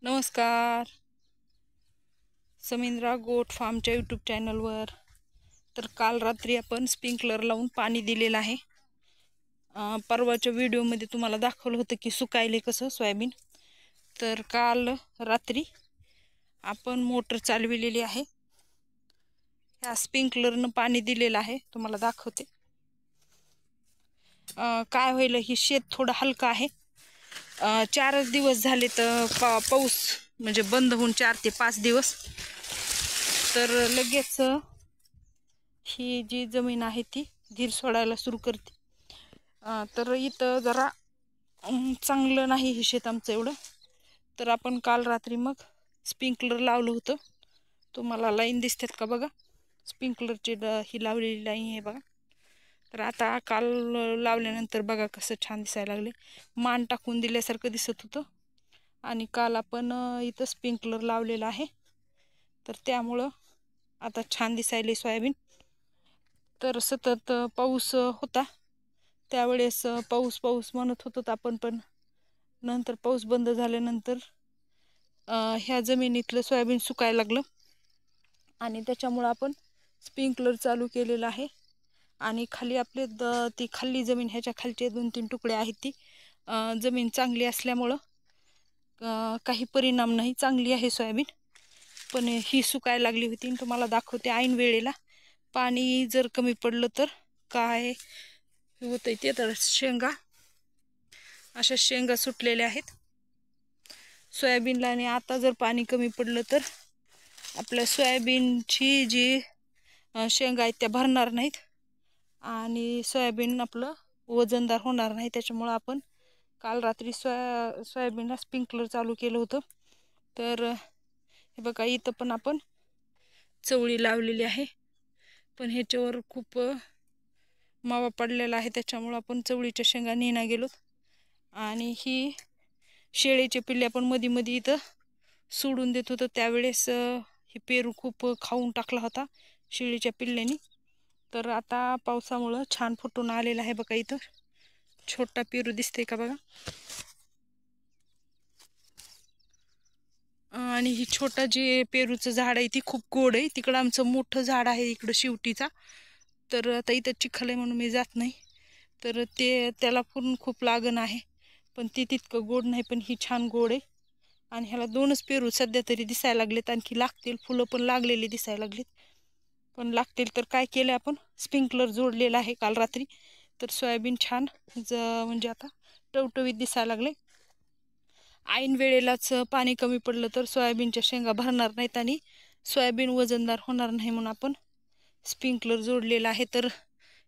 नमस्कार. समिंद्रा गोट फार्मच्या यूट्यूब चॅनलवर. तर काल रात्री आपण स्प्रिंकलर लावून पाणी दिलेलं आहे. परवाच्या व्हिडिओमध्ये तुम्हाला दाखवलं होतं की सुकायले कसं सोयाबीन. तर काल रात्री आपण मोटर चालविलेली आहे. ह्या स्प्रिंकलरनं पाणी दिलेलं आहे, तुम्हाला दाखवते. काय होईल, ही शेत थोडं हलकं आहे. 4 दिवस झाले तर पाऊस म्हणजे बंद होऊन 4 ते 5 दिवस. तर लगेच ही जी जमीन आहे ती धीर सोडायला सुरू करते. तर इथं जरा चांगलं नाही हे शेत आमचं एवढं. तर आपण काल रात्री मग स्प्रिंकलर लावलं होतं. तुम्हाला लाईन दिसतात का बघा, स्प्रिंकलरची ही लावलेली लाईन आहे बघा. तर आता काल लावल्यानंतर बघा कसं छान दिसायला लागले, मान टाकून दिल्यासारखं दिसत होतं. आणि काल आपण इथं स्प्रिंकलर लावलेलं आहे, तर त्यामुळं आता छान दिसायले सोयाबीन. तर सतत पाऊस होता, त्यावेळेस पाऊस पाऊस म्हणत होतो आपण, पण नंतर पाऊस बंद झाल्यानंतर ह्या जमिनीतलं सोयाबीन सुकायला लागलं आणि त्याच्यामुळं आपण स्प्रिंकलर चालू केलेलं आहे. आणि खाली आपले ती खाली जमीन, ह्याच्या खालचे 2-3 तुकडे आहेत, ती जमीन चांगली असल्यामुळं काही परिणाम नाही, चांगली आहे सोयाबीन. पण ही सुकायला लागली होती. तुम्हाला दाखवते ऐन वेळेला पाणी जर कमी पडलं तर काय होतंय ते. तर शेंगा, अशा शेंगा सुटलेल्या आहेत सोयाबीनला. आणि आता जर पाणी कमी पडलं तर आपल्या सोयाबीनची जी शेंगा आहेत त्या भरणार नाहीत आणि सोयाबीन आपलं वजनदार होणार नाही. त्याच्यामुळं आपण काल रात्री सोयाबीनला स्प्रिंकलर चालू केलं होतं. तर हे बघा, इथं पण आपण चवळी लावलेली आहे, पण ह्याच्यावर खूप मावा पडलेला आहे, त्याच्यामुळं आपण चवळीच्या शेंगा नेना गेलो. आणि ही शेळीचे पिल्ले आपण मध्ये मध्ये इथं सोडून देत होतो, त्यावेळेस ही पेरू खूप खाऊन टाकला होता शेळीच्या पिल्ल्यानी. तर आता पावसामुळं छान फुटून आलेला आहे बघा. इथं छोटा पेरू दिसते का बघा. आणि ही छोटा जे पेरूचं झाड आहे ती खूप गोड आहे. तिकडं आमचं मोठं झाड आहे इकडं शिवटीचा. तर आता इथं चिखल आहे म्हणून मी जात नाही. तर ते त्याला पूर्ण खूप लागण आहे, पण ती तितकं गोड नाही. पण ही छान गोड आहे. आणि ह्याला 2च पेरू सध्या तरी दिसायला लागलेत, आणखी लागतील. फुलं पण लागलेली दिसायला लागलीत, पण लागतील. तर काय केलं आपण, स्प्रिंकलर जोडलेला आहे काल रात्री. तर सोयाबीन छान म्हणजे आता टवटवीत दिसायला लागले. ऐन वेळेलाच पाणी कमी पडलं तर सोयाबीनच्या शेंगा भरणार नाहीत आणि सोयाबीन वजनदार होणार नाही, म्हणून आपण स्प्रिंकलर जोडलेला आहे. तर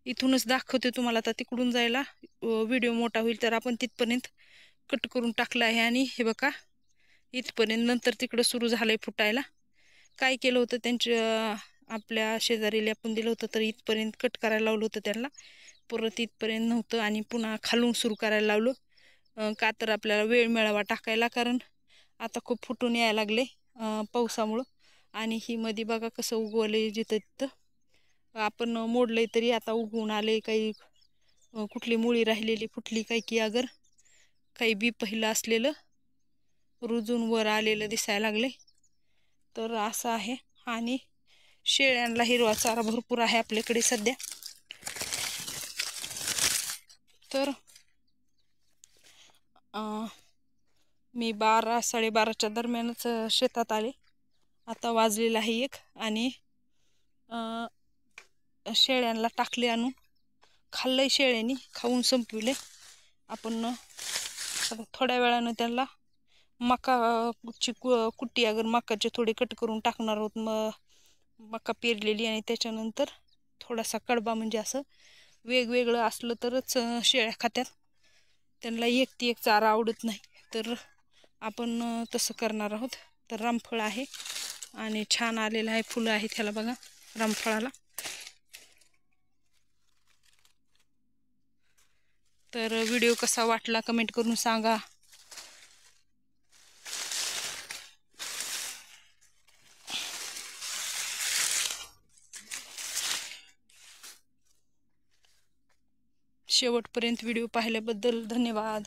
इथूनच दाखवते तुम्हाला. आता तिकडून जायला व्हिडिओ मोठा होईल, तर आपण तिथपर्यंत कट करून टाकला आहे. आणि हे बघा इथपर्यंत, नंतर तिकडं सुरू झालंय फुटायला. काय केलं होतं, त्यांच्या आपल्या शेजारीला आपण दिलं होतं, तर इथपर्यंत कट करायला लावलं होतं त्यांना. परत इथपर्यंत नव्हतं आणि पुन्हा खालून सुरू करायला लावलं. का तर आपल्याला वेळ मिळावा टाकायला, कारण आता खूप फुटून यायला लागले पावसामुळं. आणि ही मध्ये बघा कसं उगवलंय, जिथं तिथं आपण मोडलंय तरी आता उगवून आले. काही कुठली मुळी राहिलेली फुटली काय की, अगर काही बी पहिलं असलेलं रुजून वर आलेलं दिसायला लागले. तर असं आहे. आणि शेळ्यांना हिरवा चारा भरपूर आहे आपल्याकडे सध्या. तर मी 12-12:30च्या दरम्यानच शेतात आले. आता वाजलेला आहे 1 आणि शेळ्यांना टाकले आणून. खाल्लंय शेळ्यांनी, खाऊन संपविले. आपण आता थोड्या वेळानं त्यांना मकाची कुट्टी, अगर मकाचे थोडे कट करून टाकणार आहोत. मका पेरलेली, आणि त्याच्यानंतर थोडासा कडबा, म्हणजे असं वेगवेगळं असलं तरच शेळ्या खात्यात. त्यांना एक चारा आवडत नाही, तर आपण तसं करणार आहोत. तर रामफळ आहे आणि छान आलेलं आहे, फुलं आहेत ह्याला बघा रामफळाला. तर व्हिडिओ कसा वाटला कमेंट करून सांगा. शेवटपर्यंत व्हिडिओ पाहिल्याबद्दल धन्यवाद.